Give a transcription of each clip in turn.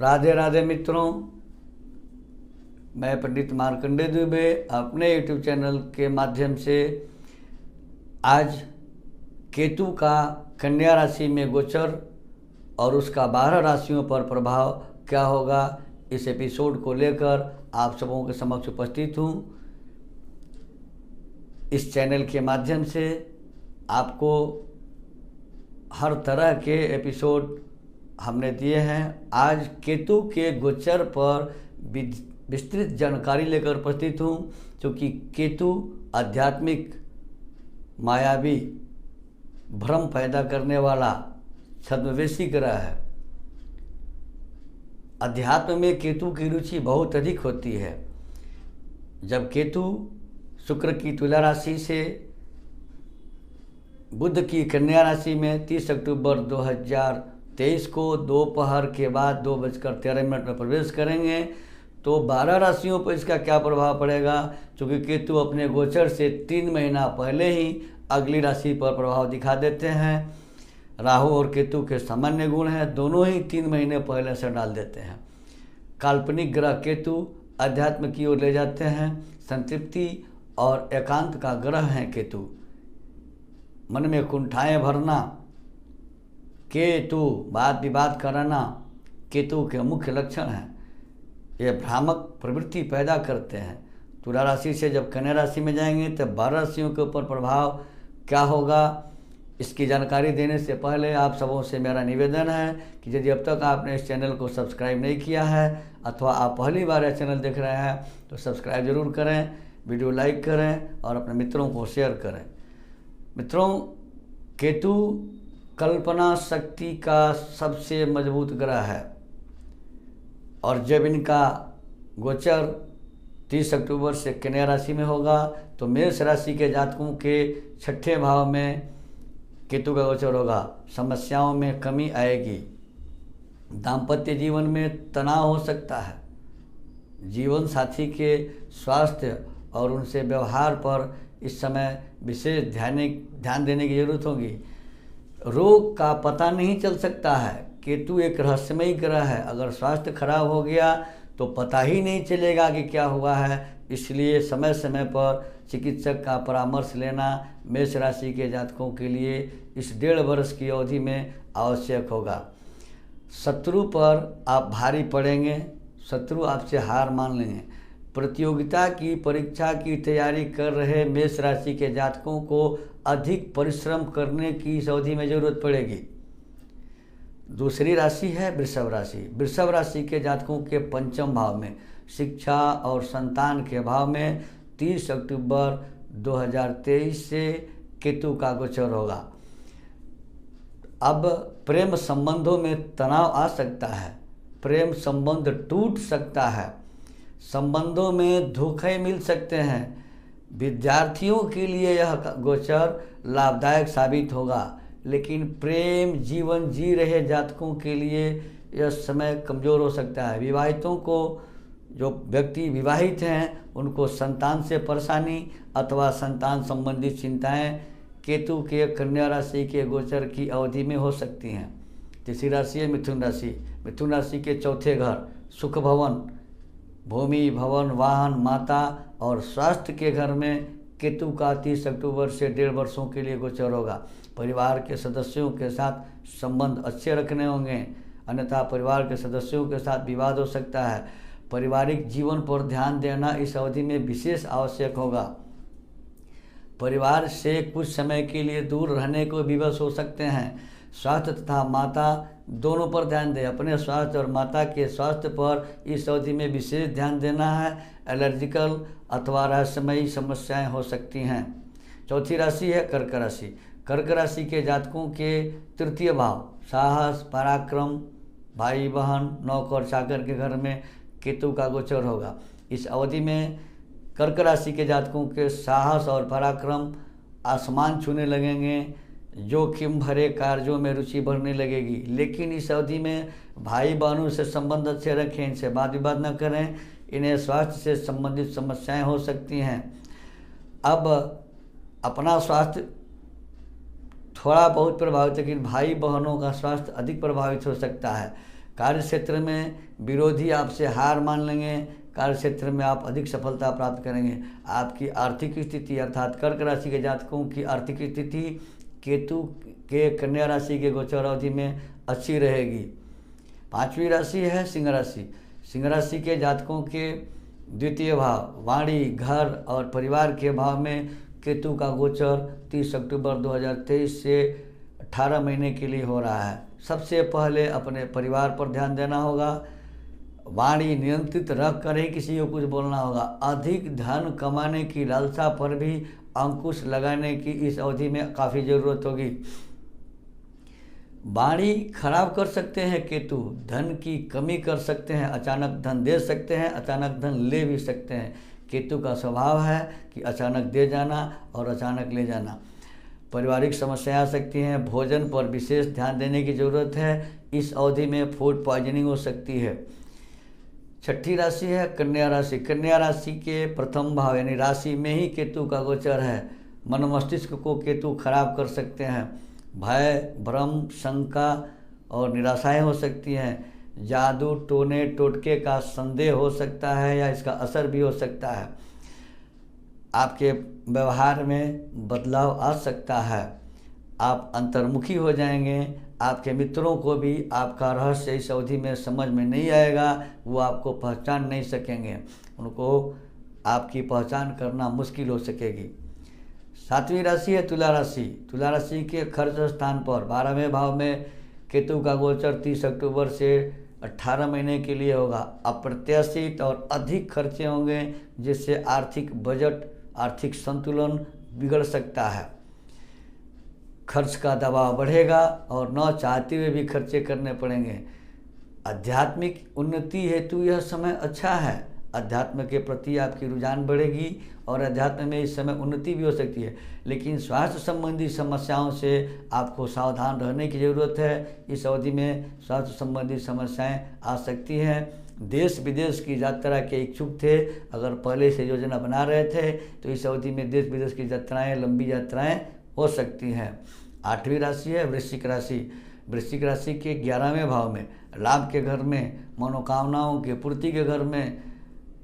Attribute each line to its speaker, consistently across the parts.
Speaker 1: राधे राधे मित्रों, मैं पंडित मार्कंडेय दुबे अपने यूट्यूब चैनल के माध्यम से आज केतु का कन्या राशि में गोचर और उसका 12 राशियों पर प्रभाव क्या होगा, इस एपिसोड को लेकर आप सबों के समक्ष उपस्थित हूँ। इस चैनल के माध्यम से आपको हर तरह के एपिसोड हमने दिए हैं। आज केतु के गोचर पर विस्तृत जानकारी लेकर उपस्थित हूँ, क्योंकि केतु आध्यात्मिक, मायावी, भ्रम पैदा करने वाला छद्मवेशी ग्रह है। अध्यात्म में केतु की रुचि बहुत अधिक होती है। जब केतु शुक्र की तुला राशि से बुध की कन्या राशि में 30 अक्टूबर 2023 को दोपहर के बाद 2:13 में प्रवेश करेंगे, तो 12 राशियों पर इसका क्या प्रभाव पड़ेगा, क्योंकि केतु अपने गोचर से 3 महीना पहले ही अगली राशि पर प्रभाव दिखा देते हैं। राहु और केतु के सामान्य गुण हैं, दोनों ही 3 महीने पहले से डाल देते हैं। काल्पनिक ग्रह केतु अध्यात्म की ओर ले जाते हैं। संतृप्ति और एकांत का ग्रह है केतु। मन में कुंठाएं भरना, केतु वाद विवाद कराना केतु के मुख्य लक्षण हैं। ये भ्रामक प्रवृत्ति पैदा करते हैं। तुला राशि से जब कन्या राशि में जाएंगे तब 12 राशियों के ऊपर प्रभाव क्या होगा, इसकी जानकारी देने से पहले आप सबों से मेरा निवेदन है कि यदि अब तक आपने इस चैनल को सब्सक्राइब नहीं किया है अथवा आप पहली बार यह चैनल देख रहे हैं तो सब्सक्राइब जरूर करें, वीडियो लाइक करें और अपने मित्रों को शेयर करें। मित्रों, केतु कल्पना शक्ति का सबसे मजबूत ग्रह है और जब इनका गोचर 30 अक्टूबर से कन्या राशि में होगा तो मेष राशि के जातकों के 6ठे भाव में केतु का गोचर होगा। समस्याओं में कमी आएगी। दाम्पत्य जीवन में तनाव हो सकता है। जीवन साथी के स्वास्थ्य और उनसे व्यवहार पर इस समय विशेष ध्यान देने की जरूरत होगी। रोग का पता नहीं चल सकता है। केतु एक रहस्यमयी ग्रह है। अगर स्वास्थ्य खराब हो गया तो पता ही नहीं चलेगा कि क्या हुआ है। इसलिए समय समय पर चिकित्सक का परामर्श लेना मेष राशि के जातकों के लिए इस 1.5 वर्ष की अवधि में आवश्यक होगा। शत्रु पर आप भारी पड़ेंगे। शत्रु आपसे हार मान लेंगे। प्रतियोगिता की परीक्षा की तैयारी कर रहे मेष राशि के जातकों को अधिक परिश्रम करने की इस अवधि में जरूरत पड़ेगी। दूसरी राशि है वृषभ राशि। वृषभ राशि के जातकों के 5वें भाव में, शिक्षा और संतान के भाव में 30 अक्टूबर 2023 से केतु का गोचर होगा। अब प्रेम संबंधों में तनाव आ सकता है। प्रेम संबंध टूट सकता है। संबंधों में धोखे मिल सकते हैं। विद्यार्थियों के लिए यह गोचर लाभदायक साबित होगा, लेकिन प्रेम जीवन जी रहे जातकों के लिए यह समय कमज़ोर हो सकता है। विवाहितों को, जो व्यक्ति विवाहित हैं, उनको संतान से परेशानी अथवा संतान संबंधित चिंताएं केतु के कन्या राशि के गोचर की अवधि में हो सकती हैं। तीसरी राशि है मिथुन राशि। मिथुन राशि के 4थे घर सुख भवन, भूमि, भवन, वाहन, माता और स्वास्थ्य के घर में केतु का 30 अक्टूबर से 1.5 वर्षों के लिए गोचर होगा। परिवार के सदस्यों के साथ संबंध अच्छे रखने होंगे, अन्यथा परिवार के सदस्यों के साथ विवाद हो सकता है। पारिवारिक जीवन पर ध्यान देना इस अवधि में विशेष आवश्यक होगा। परिवार से कुछ समय के लिए दूर रहने को विवश हो सकते हैं। स्वास्थ्य तथा माता दोनों पर ध्यान दें। अपने स्वास्थ्य और माता के स्वास्थ्य पर इस अवधि में विशेष ध्यान देना है। एलर्जिकल अथवा रहस्यमयी समस्याएं हो सकती हैं। चौथी राशि है कर्क राशि। कर्क राशि के जातकों के 3य भाव, साहस, पराक्रम, भाई बहन, नौकर चाकर के घर में केतु का गोचर होगा। इस अवधि में कर्क राशि के जातकों के साहस और पराक्रम आसमान छूने लगेंगे। जोखिम भरे कार्यों में रुचि बढ़ने लगेगी। लेकिन इस अवधि में भाई बहनों से संबंध अच्छे रखें, इनसे वाद विवाद न करें। इन्हें स्वास्थ्य से संबंधित समस्याएं हो सकती हैं। अब अपना स्वास्थ्य थोड़ा बहुत प्रभावित, लेकिन भाई बहनों का स्वास्थ्य अधिक प्रभावित हो सकता है। कार्य क्षेत्र में विरोधी आपसे हार मान लेंगे, कार्य क्षेत्र में आप अधिक सफलता प्राप्त करेंगे। आपकी आर्थिक स्थिति अर्थात कर्क राशि के जातकों की आर्थिक स्थिति केतु के कन्या राशि के गोचर अवधि में अच्छी रहेगी। 5वीं राशि है सिंह राशि। सिंह राशि के जातकों के द्वितीय भाव वाणी, घर और परिवार के भाव में केतु का गोचर 30 अक्टूबर 2023 से 18 महीने के लिए हो रहा है। सबसे पहले अपने परिवार पर ध्यान देना होगा, वाणी नियंत्रित रख कर ही किसी को कुछ बोलना होगा। अधिक धन कमाने की लालसा पर भी अंकुश लगाने की इस अवधि में काफ़ी ज़रूरत होगी। वाणी खराब कर सकते हैं केतु, धन की कमी कर सकते हैं, अचानक धन दे सकते हैं, अचानक धन ले भी सकते हैं। केतु का स्वभाव है कि अचानक दे जाना और अचानक ले जाना। पारिवारिक समस्याएं आ सकती हैं, भोजन पर विशेष ध्यान देने की ज़रूरत है। इस अवधि में फूड पॉइजनिंग हो सकती है। 6ठी राशि है कन्या राशि। कन्या राशि के प्रथम भाव यानी राशि में ही केतु का गोचर है। मन मस्तिष्क को केतु खराब कर सकते हैं। भय, भ्रम, शंका और निराशाएं हो सकती हैं। जादू, टोने टोटके का संदेह हो सकता है या इसका असर भी हो सकता है। आपके व्यवहार में बदलाव आ सकता है। आप अंतर्मुखी हो जाएंगे। आपके मित्रों को भी आपका रहस्य इस अवधि में समझ में नहीं आएगा, वो आपको पहचान नहीं सकेंगे, उनको आपकी पहचान करना मुश्किल हो सकेगी। 7वीं राशि है तुला राशि। तुला राशि के खर्च स्थान पर 12वें भाव में केतु का गोचर 30 अक्टूबर से 18 महीने के लिए होगा। अप्रत्याशित और अधिक खर्चे होंगे जिससे आर्थिक बजट, आर्थिक संतुलन बिगड़ सकता है। खर्च का दबाव बढ़ेगा और न चाहते हुए भी खर्चे करने पड़ेंगे। आध्यात्मिक उन्नति हेतु यह समय अच्छा है। अध्यात्म के प्रति आपकी रुझान बढ़ेगी और अध्यात्म में इस समय उन्नति भी हो सकती है, लेकिन स्वास्थ्य संबंधी समस्याओं से आपको सावधान रहने की ज़रूरत है। इस अवधि में स्वास्थ्य संबंधी समस्याएं आ सकती हैं। देश विदेश की यात्रा के इच्छुक थे, अगर पहले से योजना बना रहे थे तो इस अवधि में देश विदेश की यात्राएं, लंबी यात्राएं हो सकती हैं। 8वीं राशि है वृश्चिक राशि। वृश्चिक राशि के 11वें भाव में लाभ के घर में, मनोकामनाओं के पूर्ति के घर में,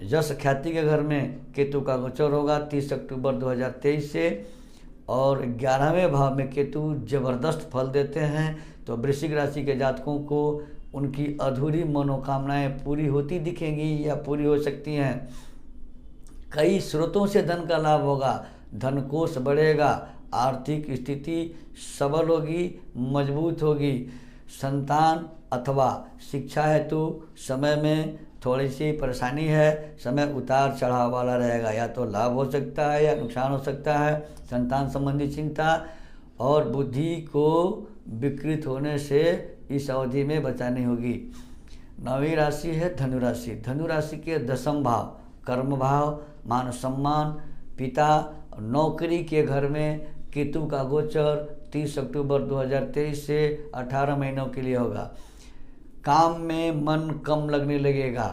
Speaker 1: यश ख्याति के घर में केतु का गोचर होगा 30 अक्टूबर 2023 से। और 11वें भाव में केतु जबरदस्त फल देते हैं, तो वृश्चिक राशि के जातकों को उनकी अधूरी मनोकामनाएं पूरी होती दिखेंगी या पूरी हो सकती हैं। कई स्रोतों से धन का लाभ होगा, धन कोष बढ़ेगा, आर्थिक स्थिति सबल होगी, मजबूत होगी। संतान अथवा शिक्षा हेतु समय में थोड़ी सी परेशानी है, समय उतार चढ़ाव वाला रहेगा, या तो लाभ हो सकता है या नुकसान हो सकता है। संतान संबंधी चिंता और बुद्धि को विकृत होने से इस अवधि में बचानी होगी। 9वीं राशि है धनु राशि। धनु राशि के 10वां भाव कर्म भाव, मान सम्मान, पिता, नौकरी के घर में केतु का गोचर 30 अक्टूबर 2023 से 18 महीनों के लिए होगा। काम में मन कम लगने लगेगा,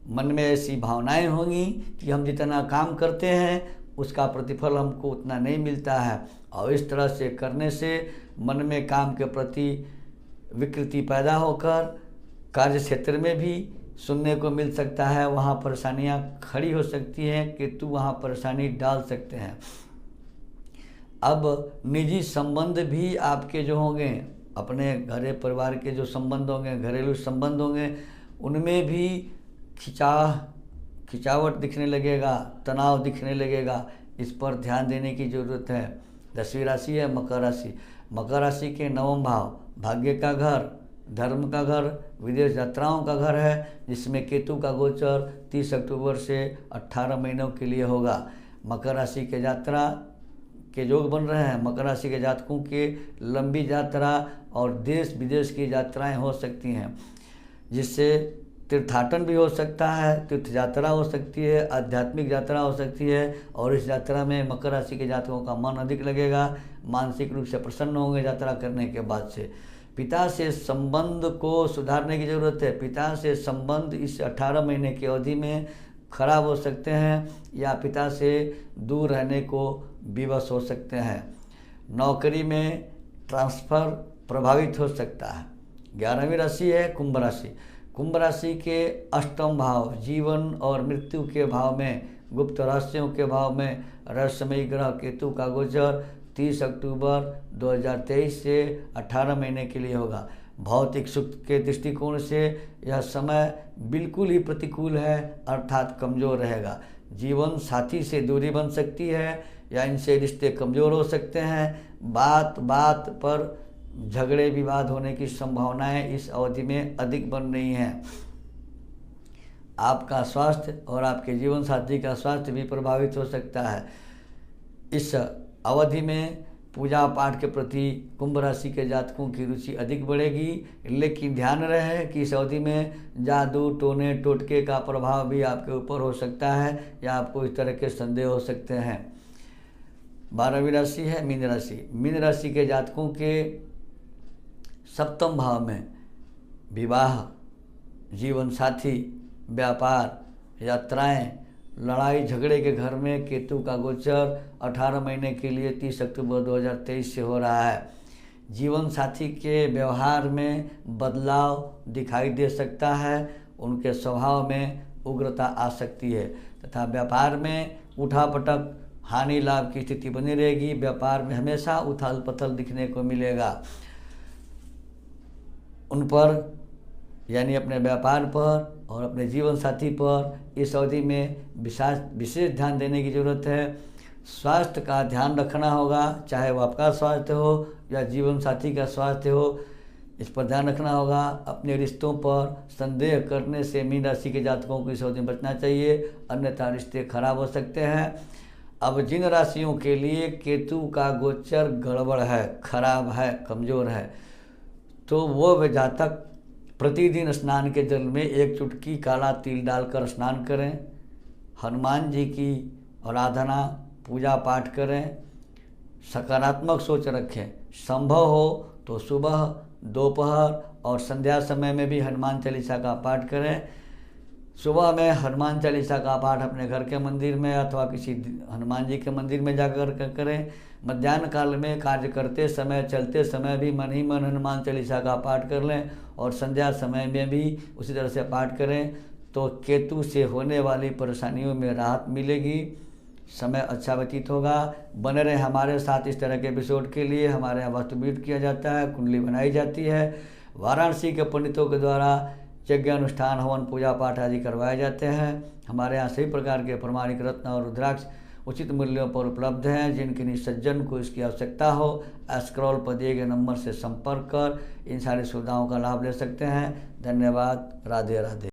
Speaker 1: मन में ऐसी भावनाएं होंगी कि हम जितना काम करते हैं उसका प्रतिफल हमको उतना नहीं मिलता है, और इस तरह से करने से मन में काम के प्रति विकृति पैदा होकर कार्य क्षेत्र में भी सुनने को मिल सकता है, वहाँ परेशानियाँ खड़ी हो सकती हैं, केतु वहाँ परेशानी डाल सकते हैं। अब निजी संबंध भी आपके जो होंगे, अपने घर परिवार के जो संबंध होंगे, घरेलू संबंध होंगे, उनमें भी खिंचावट दिखने लगेगा, तनाव दिखने लगेगा। इस पर ध्यान देने की ज़रूरत है। 10वीं राशि है मकर राशि। मकर राशि के 9वां भाव भाग्य का घर, धर्म का घर, विदेश यात्राओं का घर है, जिसमें केतु का गोचर 30 अक्टूबर से 18 महीनों के लिए होगा। मकर राशि के यात्रा के योग बन रहे हैं। मकर राशि के जातकों के लंबी यात्रा और देश विदेश की यात्राएं हो सकती हैं, जिससे तीर्थाटन भी हो सकता है, तीर्थ यात्रा हो सकती है, आध्यात्मिक यात्रा हो सकती है। और इस यात्रा में मकर राशि के जातकों का मन अधिक लगेगा, मानसिक रूप से प्रसन्न होंगे यात्रा करने के बाद से। पिता से संबंध को सुधारने की ज़रूरत है। पिता से संबंध इस 18 महीने की अवधि में खराब हो सकते हैं या पिता से दूर रहने को विवश हो सकते हैं। नौकरी में ट्रांसफ़र प्रभावित हो सकता है। 11वीं राशि है कुंभ राशि। कुंभ राशि के अष्टम भाव जीवन और मृत्यु के भाव में, गुप्त रहस्यों के भाव में रहस्यमयी ग्रह केतु का गोचर 30 अक्टूबर 2023 से 18 महीने के लिए होगा। भौतिक सुख के दृष्टिकोण से यह समय बिल्कुल ही प्रतिकूल है, अर्थात कमज़ोर रहेगा। जीवन साथी से दूरी बन सकती है या इनसे रिश्ते कमज़ोर हो सकते हैं। बात बात पर झगड़े विवाद होने की संभावनाएं इस अवधि में अधिक बन रही हैं। आपका स्वास्थ्य और आपके जीवन साथी का स्वास्थ्य भी प्रभावित हो सकता है। इस अवधि में पूजा पाठ के प्रति कुंभ राशि के जातकों की रुचि अधिक बढ़ेगी, लेकिन ध्यान रहे कि इस अवधि में जादू टोने टोटके का प्रभाव भी आपके ऊपर हो सकता है या आपको इस तरह के संदेह हो सकते हैं। 12वीं राशि है मीन राशि। मीन राशि के जातकों के सप्तम भाव में विवाह, जीवन साथी, व्यापार, यात्राएं, लड़ाई झगड़े के घर में केतु का गोचर 18 महीने के लिए 30 अक्टूबर 2023 से हो रहा है। जीवन साथी के व्यवहार में बदलाव दिखाई दे सकता है, उनके स्वभाव में उग्रता आ सकती है तथा व्यापार में उठापटक हानि लाभ की स्थिति बनी रहेगी। व्यापार में हमेशा उथल पुथल दिखने को मिलेगा। उन पर यानी अपने व्यापार पर और अपने जीवन साथी पर इस अवधि में विशेष ध्यान देने की ज़रूरत है। स्वास्थ्य का ध्यान रखना होगा, चाहे वो आपका स्वास्थ्य हो या जीवन साथी का स्वास्थ्य हो, इस पर ध्यान रखना होगा। अपने रिश्तों पर संदेह करने से मीन राशि के जातकों को इस अवधि में बचना चाहिए, अन्यथा रिश्ते खराब हो सकते हैं। अब जिन राशियों के लिए केतु का गोचर गड़बड़ है, खराब है, कमज़ोर है, तो वो जातक प्रतिदिन स्नान के जल में 1 चुटकी काला तिल डालकर स्नान करें, हनुमान जी की आराधना पूजा पाठ करें, सकारात्मक सोच रखें। संभव हो तो सुबह, दोपहर और संध्या समय में भी हनुमान चालीसा का पाठ करें। सुबह में हनुमान चालीसा का पाठ अपने घर के मंदिर में अथवा किसी हनुमान जी के मंदिर में जाकर करें। मध्याह्न काल में कार्य करते समय, चलते समय भी मन ही मन हनुमान चालीसा का पाठ कर लें और संध्या समय में भी उसी तरह से पाठ करें, तो केतु से होने वाली परेशानियों में राहत मिलेगी, समय अच्छा व्यतीत होगा। बने रहे हमारे साथ इस तरह के एपिसोड के लिए। हमारे यहाँ वास्तुविद किया जाता है, कुंडली बनाई जाती है, वाराणसी के पंडितों के द्वारा यज्ञ अनुष्ठान हवन पूजा पाठ आदि करवाए जाते हैं। हमारे यहाँ सभी प्रकार के प्रमाणिक रत्न और रुद्राक्ष उचित मूल्यों पर उपलब्ध हैं। जिनके सज्जन को इसकी आवश्यकता हो, स्क्रॉल पर दिए गए नंबर से संपर्क कर इन सारी सुविधाओं का लाभ ले सकते हैं। धन्यवाद। राधे राधे।